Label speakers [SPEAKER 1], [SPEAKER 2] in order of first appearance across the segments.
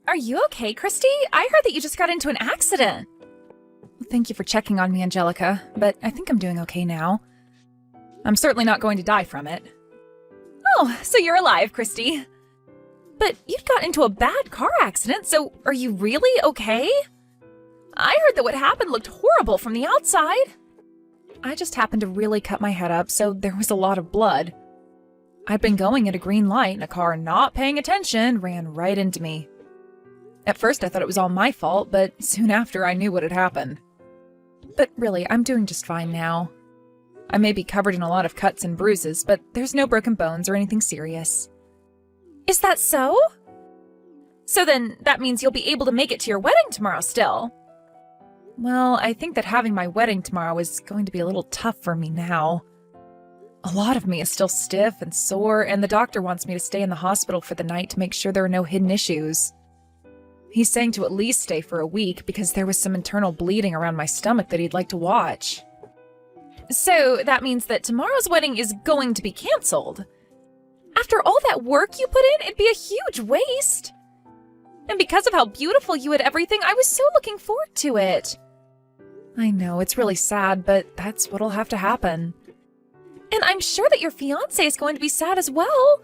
[SPEAKER 1] Are you okay, Christy? I heard that you just got into an accident. Thank you for checking on me, Angelica, but I think I'm doing okay now. I'm certainly not going to die from it. Oh, so you're alive, Christy. But you got into a bad car accident, so are you really okay? I heard that what happened looked horrible from the outside. I just happened to really cut my head up, so there was a lot of blood. I'd been going at a green light, and a car not paying attention ran right into me. At first, I thought it was all my fault, but soon after, I knew what had happened. But really, I'm doing just fine now. I may be covered in a lot of cuts and bruises, but there's no broken bones or anything serious. Is that so? So then, that means you'll be able to make it to your wedding tomorrow still. Well, I think that having my wedding tomorrow is going to be a little tough for me now. A lot of me is still stiff and sore, and the doctor wants me to stay in the hospital for the night to make sure there are no hidden issues. He's saying to at least stay for a week because there was some internal bleeding around my stomach that he'd like to watch. So that means that tomorrow's wedding is going to be canceled. After all that work you put in, it'd be a huge waste. And because of how beautiful you had everything, I was so looking forward to it. I know, it's really sad, but that's what'll have to happen. And I'm sure that your fiancé is going to be sad as well.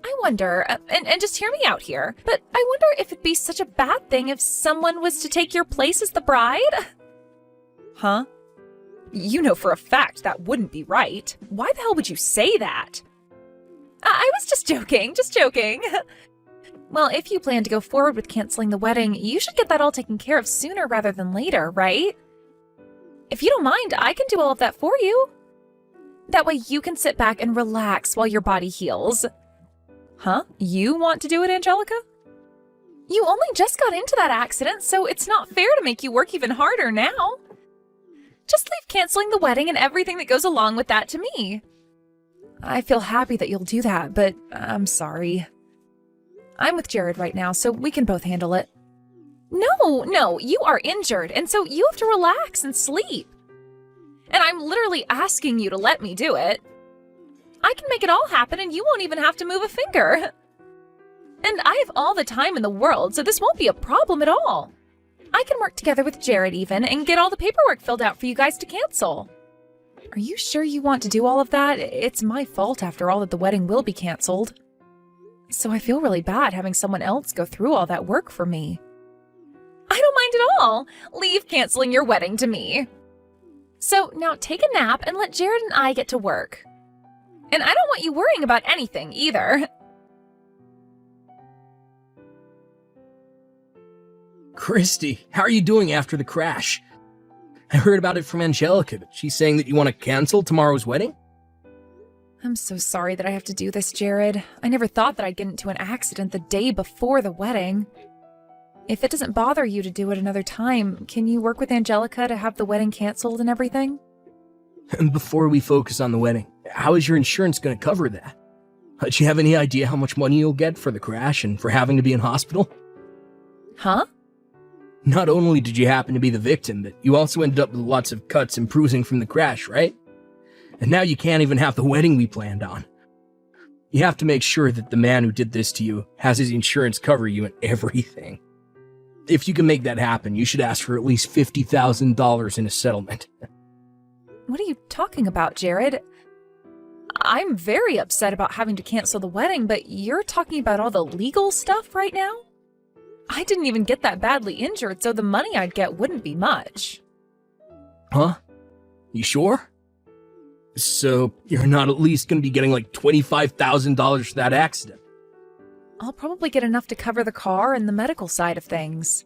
[SPEAKER 1] I wonder, and just hear me out here, but I wonder if it'd be such a bad thing if someone was to take your place as the bride? Huh? You know for a fact that wouldn't be right. Why the hell would you say that? I was just joking. Well, if you plan to go forward with canceling the wedding, you should get that all taken care of sooner rather than later, right? If you don't mind, I can do all of that for you. That way you can sit back and relax while your body heals. Huh? You want to do it, Angelica? You only just got into that accident, so it's not fair to make you work even harder now. Just leave canceling the wedding and everything that goes along with that to me. I feel happy that you'll do that, but I'm sorry. I'm with Jared right now, so we can both handle it. No, you are injured, and so you have to relax and sleep. And I'm literally asking you to let me do it. I can make it all happen and you won't even have to move a finger. And I have all the time in the world, so this won't be a problem at all. I can work together with Jared even and get all the paperwork filled out for you guys to cancel. Are you sure you want to do all of that? It's my fault after all that the wedding will be canceled. So I feel really bad having someone else go through all that work for me. I don't mind at all. Leave canceling your wedding to me. So now take a nap and let Jared and I get to work. And I don't want you worrying about anything either.
[SPEAKER 2] Christy, how are you doing after the crash? I heard about it from Angelica, but she's saying that you want to cancel tomorrow's wedding?
[SPEAKER 1] I'm so sorry that I have to do this, Jared. I never thought that I'd get into an accident the day before the wedding. If it doesn't bother you to do it another time, can you work with Angelica to have the wedding canceled and everything?
[SPEAKER 2] And before we focus on the wedding, how is your insurance going to cover that? Do you have any idea how much money you'll get for the crash and for having to be in hospital?
[SPEAKER 1] Huh?
[SPEAKER 2] Not only did you happen to be the victim, but you also ended up with lots of cuts and bruising from the crash, right? And now you can't even have the wedding we planned on. You have to make sure that the man who did this to you has his insurance cover you and everything. If you can make that happen, you should ask for at least $50,000 in a settlement.
[SPEAKER 1] What are you talking about, Jared? I'm very upset about having to cancel the wedding, but you're talking about all the legal stuff right now? I didn't even get that badly injured, so the money I'd get wouldn't be much.
[SPEAKER 2] Huh? You sure? So you're not at least going to be getting like $25,000 for that accident?
[SPEAKER 1] I'll probably get enough to cover the car and the medical side of things.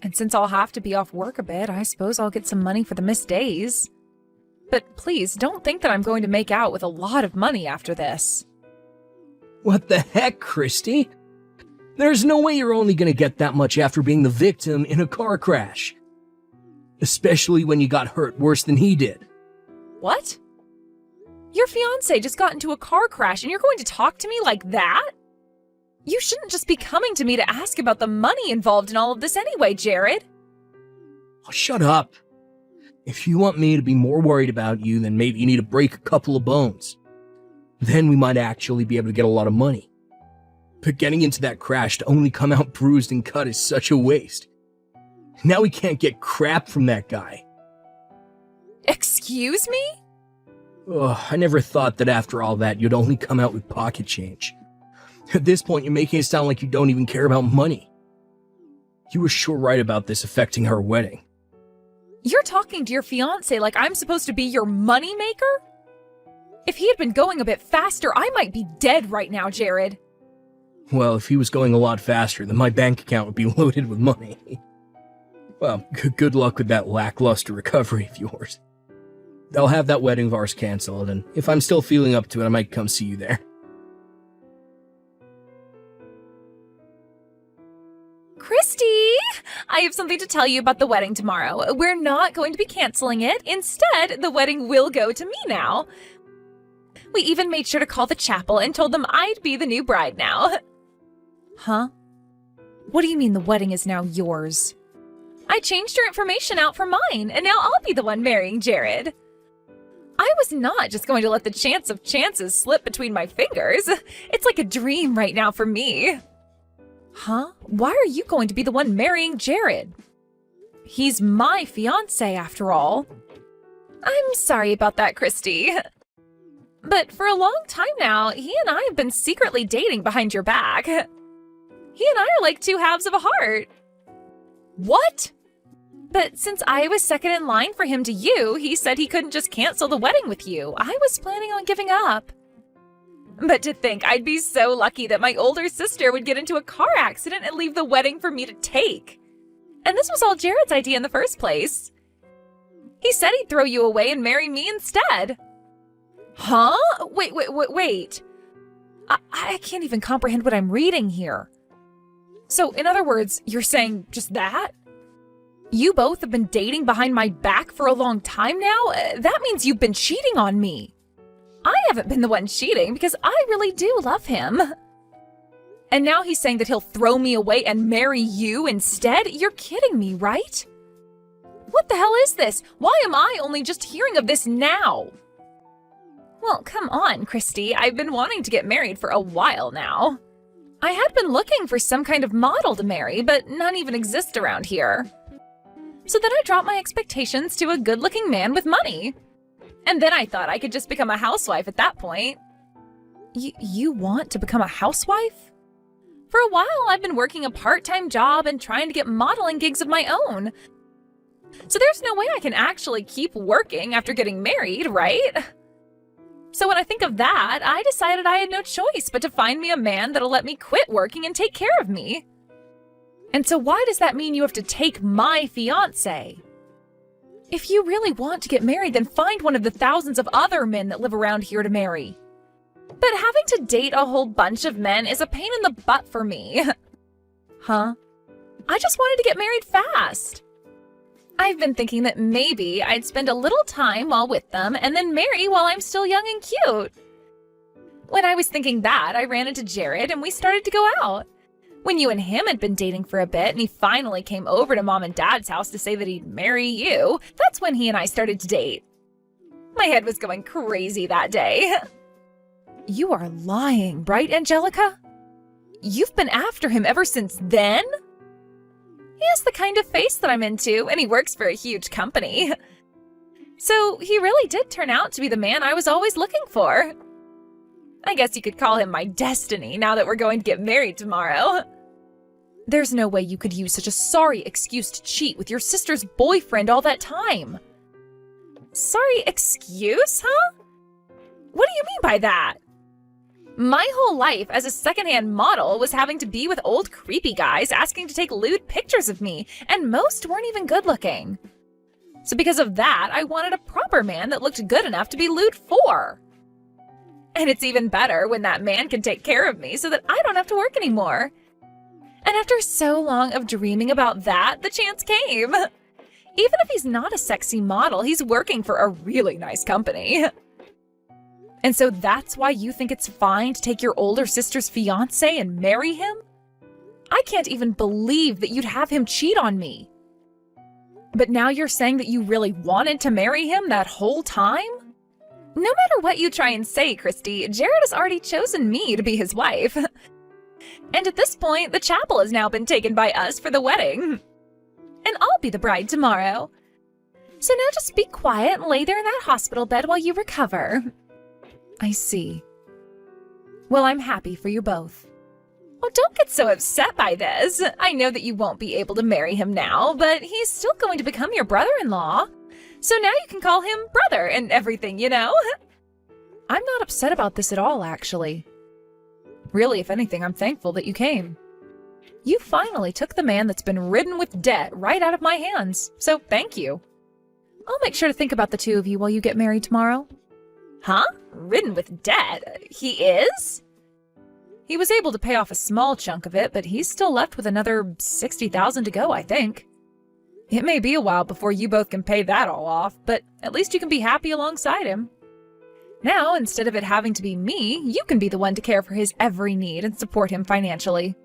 [SPEAKER 1] And since I'll have to be off work a bit, I suppose I'll get some money for the missed days. But please, don't think that I'm going to make out with a lot of money after this.
[SPEAKER 2] What the heck, Christy? There's no way you're only going to get that much after being the victim in a car crash. Especially when you got hurt worse than he did.
[SPEAKER 1] What? Your fiancé just got into a car crash and you're going to talk to me like that? You shouldn't just be coming to me to ask about the money involved in all of this anyway, Jared.
[SPEAKER 2] Oh, shut up. If you want me to be more worried about you, then maybe you need to break a couple of bones. Then we might actually be able to get a lot of money. But getting into that crash to only come out bruised and cut is such a waste. Now we can't get crap from that guy.
[SPEAKER 1] Excuse me?
[SPEAKER 2] Ugh, I never thought that after all that you'd only come out with pocket change. At this point, you're making it sound like you don't even care about money. You were sure right about this affecting our wedding.
[SPEAKER 1] You're talking to your fiancé like I'm supposed to be your moneymaker? If he had been going a bit faster, I might be dead right now, Jared.
[SPEAKER 2] Well, if he was going a lot faster, then my bank account would be loaded with money. Well, good luck with that lackluster recovery of yours. I'll have that wedding of ours canceled, and if I'm still feeling up to it, I might come see you there.
[SPEAKER 1] Christy! I have something to tell you about the wedding tomorrow. We're not going to be canceling it. Instead, the wedding will go to me now. We even made sure to call the chapel and told them I'd be the new bride now. Huh? What do you mean the wedding is now yours? I changed your information out for mine, and now I'll be the one marrying Jared. I was not just going to let the chance of chances slip between my fingers. It's like a dream right now for me. Huh? Why are you going to be the one marrying Jared? He's my fiancé, after all. I'm sorry about that, Christy. But for a long time now, he and I have been secretly dating behind your back. He and I are like two halves of a heart. What? But since I was second in line for him to you, he said he couldn't just cancel the wedding with you. I was planning on giving up. But to think I'd be so lucky that my older sister would get into a car accident and leave the wedding for me to take. And this was all Jared's idea in the first place. He said he'd throw you away and marry me instead. Huh? Wait. I can't even comprehend what I'm reading here. So, in other words, you're saying just that? You both have been dating behind my back for a long time now? That means you've been cheating on me. I haven't been the one cheating because I really do love him. And now he's saying that he'll throw me away and marry you instead? You're kidding me, right? What the hell is this? Why am I only just hearing of this now? Well, come on, Christy. I've been wanting to get married for a while now. I had been looking for some kind of model to marry, but none even exist around here. So then I dropped my expectations to a good-looking man with money. And then I thought I could just become a housewife at that point. You want to become a housewife? For a while, I've been working a part-time job and trying to get modeling gigs of my own. So there's no way I can actually keep working after getting married, right? So when I think of that, I decided I had no choice but to find me a man that'll let me quit working and take care of me. And so why does that mean you have to take my fiancé? If you really want to get married, then find one of the thousands of other men that live around here to marry. But having to date a whole bunch of men is a pain in the butt for me. Huh? I just wanted to get married fast. I've been thinking that maybe I'd spend a little time while with them and then marry while I'm still young and cute. When I was thinking that, I ran into Jared and we started to go out. When you and him had been dating for a bit and he finally came over to Mom and Dad's house to say that he'd marry you, that's when he and I started to date. My head was going crazy that day. You are lying, right, Angelica? You've been after him ever since then? He has the kind of face that I'm into, and he works for a huge company. So he really did turn out to be the man I was always looking for. I guess you could call him my destiny now that we're going to get married tomorrow. There's no way you could use such a sorry excuse to cheat with your sister's boyfriend all that time. Sorry excuse, huh? What do you mean by that? My whole life as a secondhand model was having to be with old creepy guys asking to take lewd pictures of me, and most weren't even good looking. So because of that, I wanted a proper man that looked good enough to be lewd for. And it's even better when that man can take care of me so that I don't have to work anymore. And after so long of dreaming about that, the chance came. Even if he's not a sexy model, he's working for a really nice company. And so that's why you think it's fine to take your older sister's fiancé and marry him? I can't even believe that you'd have him cheat on me. But now you're saying that you really wanted to marry him that whole time? No matter what you try and say, Christy, Jared has already chosen me to be his wife. And at this point, the chapel has now been taken by us for the wedding. And I'll be the bride tomorrow. So now just be quiet and lay there in that hospital bed while you recover. I see. Well, I'm happy for you both. Well, don't get so upset by this. I know that you won't be able to marry him now, but he's still going to become your brother-in-law. So now you can call him brother and everything, you know? I'm not upset about this at all, actually. Really, if anything, I'm thankful that you came. You finally took the man that's been ridden with debt right out of my hands, so thank you. I'll make sure to think about the two of you while you get married tomorrow. Huh? Ridden with debt? He is? He was able to pay off a small chunk of it, but he's still left with another $60,000 to go, I think. It may be a while before you both can pay that all off, but at least you can be happy alongside him. Now, instead of it having to be me, you can be the one to care for his every need and support him financially.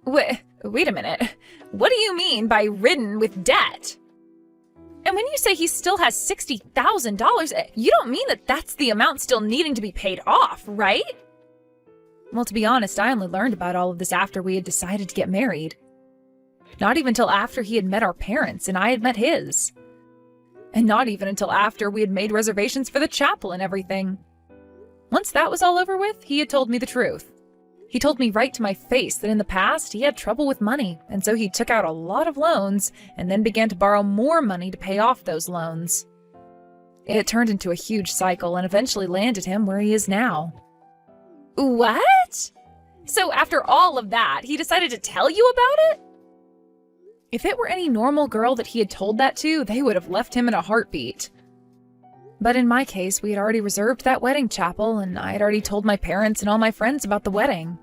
[SPEAKER 1] Wait a minute. What do you mean by ridden with debt? And when you say he still has $60,000, you don't mean that that's the amount still needing to be paid off, right? Well, to be honest, I only learned about all of this after we had decided to get married. Not even till after he had met our parents and I had met his. And not even until after we had made reservations for the chapel and everything. Once that was all over with, he had told me the truth. He told me right to my face that in the past he had trouble with money, and so he took out a lot of loans and then began to borrow more money to pay off those loans. It turned into a huge cycle and eventually landed him where he is now. What? So after all of that, he decided to tell you about it? If it were any normal girl that he had told that to, they would have left him in a heartbeat. But in my case, we had already reserved that wedding chapel, and I had already told my parents and all my friends about the wedding.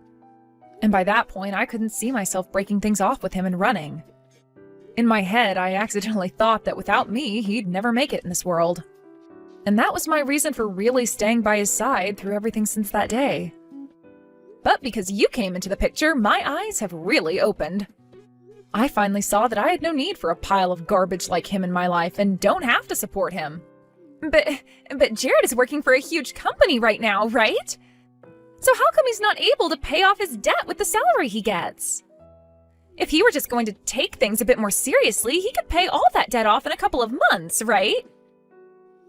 [SPEAKER 1] And by that point, I couldn't see myself breaking things off with him and running. In my head, I accidentally thought that without me, he'd never make it in this world. And that was my reason for really staying by his side through everything since that day. But because you came into the picture, my eyes have really opened. I finally saw that I had no need for a pile of garbage like him in my life and don't have to support him. But Jared is working for a huge company right now, right? So how come he's not able to pay off his debt with the salary he gets? If he were just going to take things a bit more seriously, he could pay all that debt off in a couple of months, right?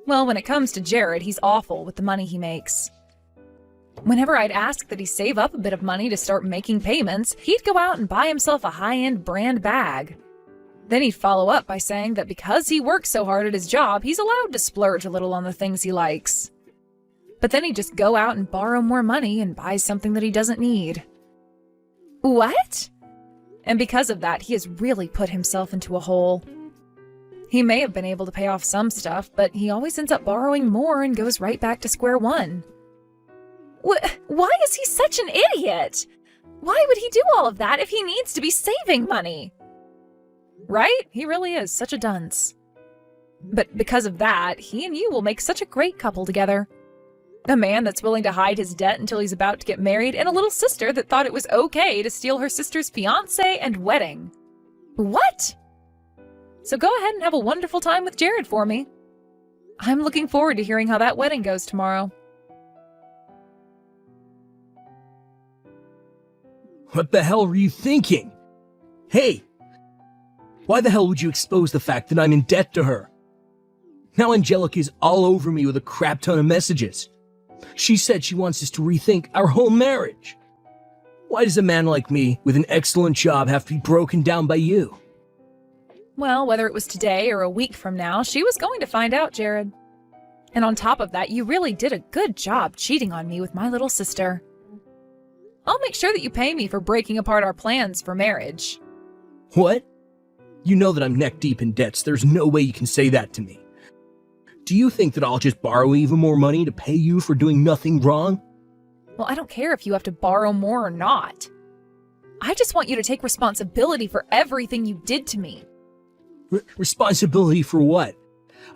[SPEAKER 1] Well, when it comes to Jared, he's awful with the money he makes. Whenever I'd ask that he save up a bit of money to start making payments, he'd go out and buy himself a high-end brand bag. Then he'd follow up by saying that because he works so hard at his job, he's allowed to splurge a little on the things he likes. But then he'd just go out and borrow more money and buy something that he doesn't need. What? And because of that, he has really put himself into a hole. He may have been able to pay off some stuff, but he always ends up borrowing more and goes right back to square one. Why is he such an idiot? Why would he do all of that if he needs to be saving money? Right? He really is such a dunce. But because of that, he and you will make such a great couple together. A man that's willing to hide his debt until he's about to get married, and a little sister that thought it was okay to steal her sister's fiancé and wedding. What? So go ahead and have a wonderful time with Jared for me. I'm looking forward to hearing how that wedding goes tomorrow.
[SPEAKER 2] What the hell were you thinking? Hey! Why the hell would you expose the fact that I'm in debt to her? Now Angelica's all over me with a crap ton of messages. She said she wants us to rethink our whole marriage. Why does a man like me, with an excellent job, have to be broken down by you?
[SPEAKER 1] Well, whether it was today or a week from now, she was going to find out, Jared. And on top of that, you really did a good job cheating on me with my little sister. I'll make sure that you pay me for breaking apart our plans for marriage.
[SPEAKER 2] What? You know that I'm neck deep in debts. There's no way you can say that to me. Do you think that I'll just borrow even more money to pay you for doing nothing wrong?
[SPEAKER 1] Well, I don't care if you have to borrow more or not. I just want you to take responsibility for everything you did to me.
[SPEAKER 2] Responsibility for what?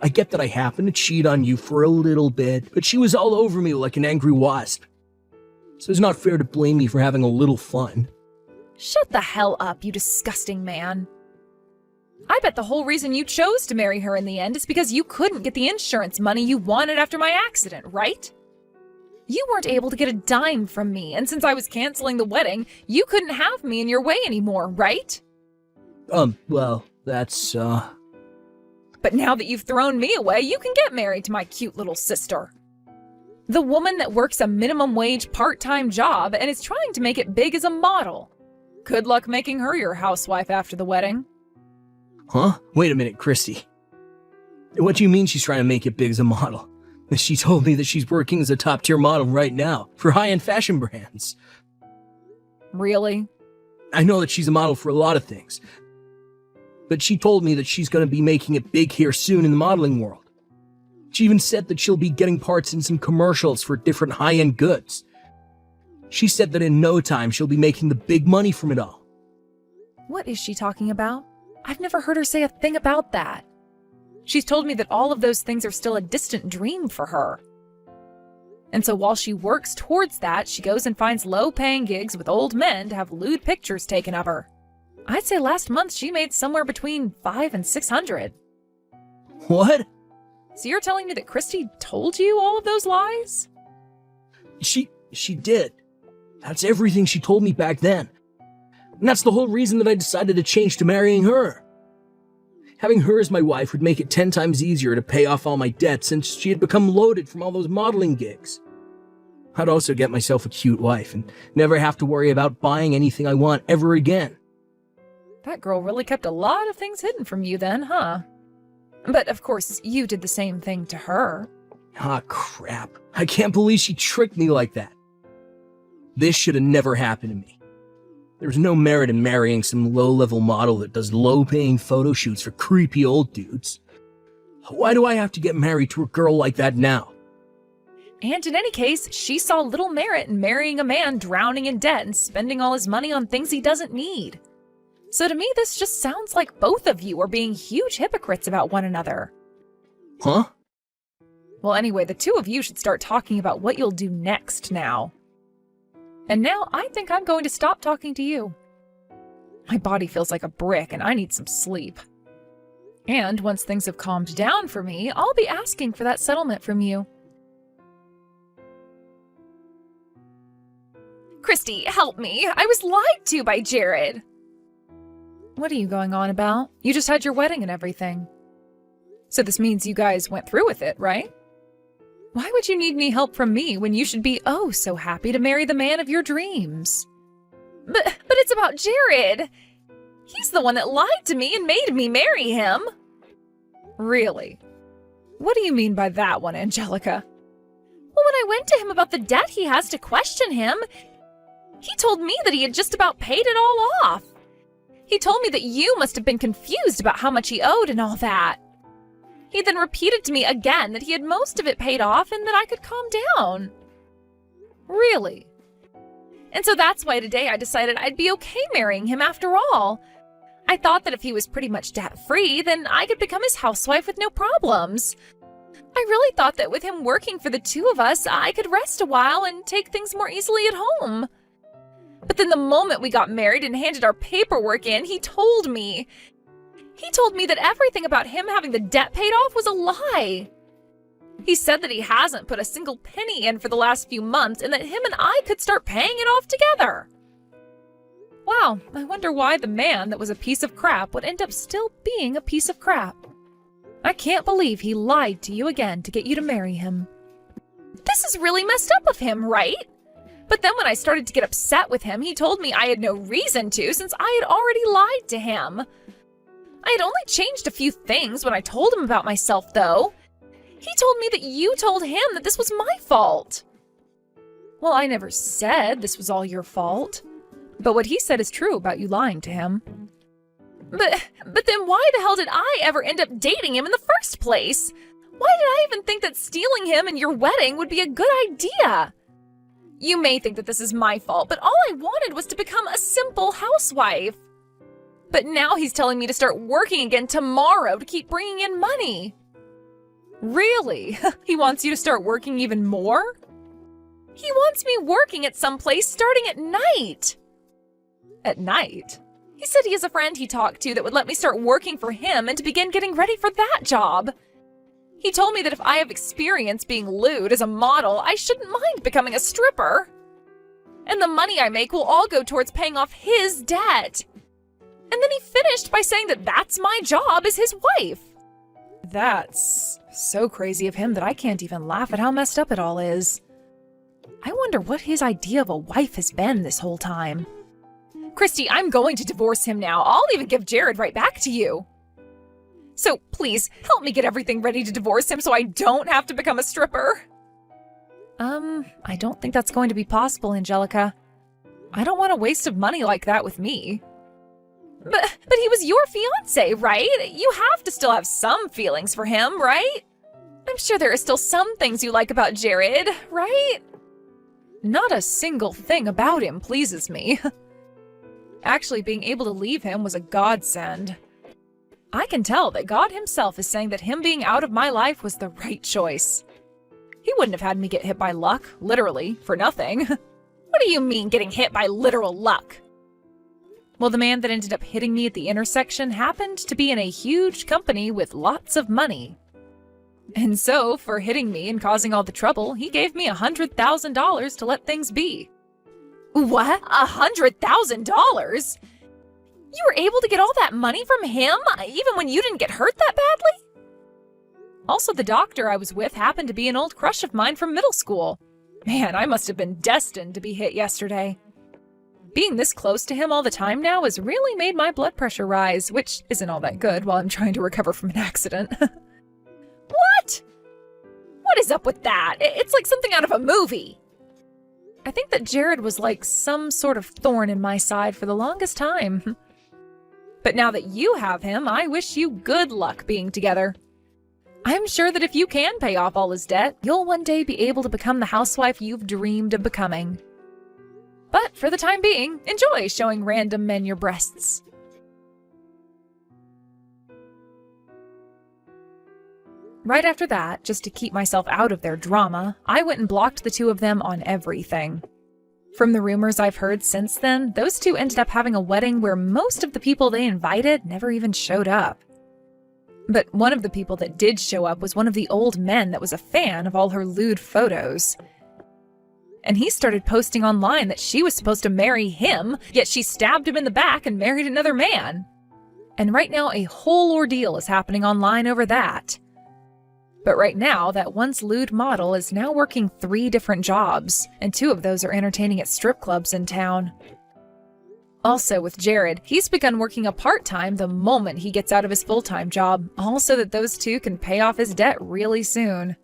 [SPEAKER 2] I get that I happened to cheat on you for a little bit, but she was all over me like an angry wasp. So it's not fair to blame me for having a little fun.
[SPEAKER 1] Shut the hell up, you disgusting man. I bet the whole reason you chose to marry her in the end is because you couldn't get the insurance money you wanted after my accident, right? You weren't able to get a dime from me, and since I was canceling the wedding, you couldn't have me in your way anymore, right?
[SPEAKER 2] Well, that's,
[SPEAKER 1] But now that you've thrown me away, you can get married to my cute little sister. The woman that works a minimum wage part-time job and is trying to make it big as a model. Good luck making her your housewife after the wedding.
[SPEAKER 2] Huh? Wait a minute, Christy. What do you mean she's trying to make it big as a model? She told me that she's working as a top-tier model right now for high-end fashion brands.
[SPEAKER 1] Really?
[SPEAKER 2] I know that she's a model for a lot of things, but she told me that she's going to be making it big here soon in the modeling world. She even said that she'll be getting parts in some commercials for different high-end goods. She said that in no time she'll be making the big money from it all.
[SPEAKER 1] What is she talking about? I've never heard her say a thing about that. She's told me that all of those things are still a distant dream for her. And so while she works towards that, she goes and finds low-paying gigs with old men to have lewd pictures taken of her. I'd say last month she made somewhere between $500 and $600.
[SPEAKER 2] What?
[SPEAKER 1] So you're telling me that Christy told you all of those lies?
[SPEAKER 2] She did. That's everything she told me back then. And that's the whole reason that I decided to change to marrying her. Having her as my wife would make it 10 times easier to pay off all my debts since she had become loaded from all those modeling gigs. I'd also get myself a cute wife and never have to worry about buying anything I want ever again.
[SPEAKER 1] That girl really kept a lot of things hidden from you then, huh? But of course, you did the same thing to her.
[SPEAKER 2] Ah, crap. I can't believe she tricked me like that. This should have never happened to me. There's no merit in marrying some low-level model that does low-paying photo shoots for creepy old dudes. Why do I have to get married to a girl like that now?
[SPEAKER 1] And in any case, she saw little merit in marrying a man drowning in debt and spending all his money on things he doesn't need. So to me, this just sounds like both of you are being huge hypocrites about one another.
[SPEAKER 2] Huh?
[SPEAKER 1] Well, anyway, the two of you should start talking about what you'll do next now. And now I think I'm going to stop talking to you. My body feels like a brick and I need some sleep. And once things have calmed down for me, I'll be asking for that settlement from you. Christy, help me. I was lied to by Jared. What are you going on about? You just had your wedding and everything. So this means you guys went through with it, right? Why would you need any help from me when you should be oh so happy to marry the man of your dreams? But it's about Jared. He's the one that lied to me and made me marry him. Really? What do you mean by that one, Angelica? Well, when I went to him about the debt he has to question him, he told me that he had just about paid it all off. He told me that you must have been confused about how much he owed and all that. He then repeated to me again that he had most of it paid off and that I could calm down. Really? And so that's why today I decided I'd be okay marrying him after all. I thought that if he was pretty much debt-free, then I could become his housewife with no problems. I really thought that with him working for the two of us, I could rest a while and take things more easily at home. But then the moment we got married and handed our paperwork in, he told me that everything about him having the debt paid off was a lie. He said that he hasn't put a single penny in for the last few months and that him and I could start paying it off together. Wow, I wonder why the man that was a piece of crap would end up still being a piece of crap. I can't believe he lied to you again to get you to marry him. This is really messed up of him, right? But then when I started to get upset with him, he told me I had no reason to since I had already lied to him. I had only changed a few things when I told him about myself, though. He told me that you told him that this was my fault. Well, I never said this was all your fault. But what he said is true about you lying to him. But then why the hell did I ever end up dating him in the first place? Why did I even think that stealing him and your wedding would be a good idea? You may think that this is my fault, but all I wanted was to become a simple housewife. But now he's telling me to start working again tomorrow to keep bringing in money. Really? He wants you to start working even more? He wants me working at some place starting at night. At night? He said he has a friend he talked to that would let me start working for him and to begin getting ready for that job. He told me that if I have experience being lewd as a model, I shouldn't mind becoming a stripper. And the money I make will all go towards paying off his debt. And then he finished by saying that that's my job as his wife. That's so crazy of him that I can't even laugh at how messed up it all is. I wonder what his idea of a wife has been this whole time. Christy, I'm going to divorce him now. I'll even give Jared right back to you. So please, help me get everything ready to divorce him so I don't have to become a stripper. I don't think that's going to be possible, Angelica. I don't want a waste of money like that with me. But he was your fiancé, right? You have to still have some feelings for him, right? I'm sure there are still some things you like about Jared, right? Not a single thing about him pleases me. Actually, being able to leave him was a godsend. I can tell that God himself is saying that him being out of my life was the right choice. He wouldn't have had me get hit by luck, literally, for nothing. What do you mean, getting hit by literal luck? Well, the man that ended up hitting me at the intersection happened to be in a huge company with lots of money. And so, for hitting me and causing all the trouble, he gave me $100,000 to let things be. What? $100,000? You were able to get all that money from him, even when you didn't get hurt that badly? Also, the doctor I was with happened to be an old crush of mine from middle school. Man, I must have been destined to be hit yesterday. Being this close to him all the time now has really made my blood pressure rise, which isn't all that good while I'm trying to recover from an accident. What? What is up with that? It's like something out of a movie. I think that Jared was like some sort of thorn in my side for the longest time. But now that you have him, I wish you good luck being together. I'm sure that if you can pay off all his debt, you'll one day be able to become the housewife you've dreamed of becoming. But for the time being, enjoy showing random men your breasts. Right after that, just to keep myself out of their drama, I went and blocked the two of them on everything. From the rumors I've heard since then, those two ended up having a wedding where most of the people they invited never even showed up. But one of the people that did show up was one of the old men that was a fan of all her lewd photos. And he started posting online that she was supposed to marry him, yet she stabbed him in the back and married another man. And right now a whole ordeal is happening online over that. But right now, that once lewd model is now working 3 different jobs, and 2 of those are entertaining at strip clubs in town. Also with Jared, he's begun working a part-time the moment he gets out of his full-time job, all so that those 2 can pay off his debt really soon.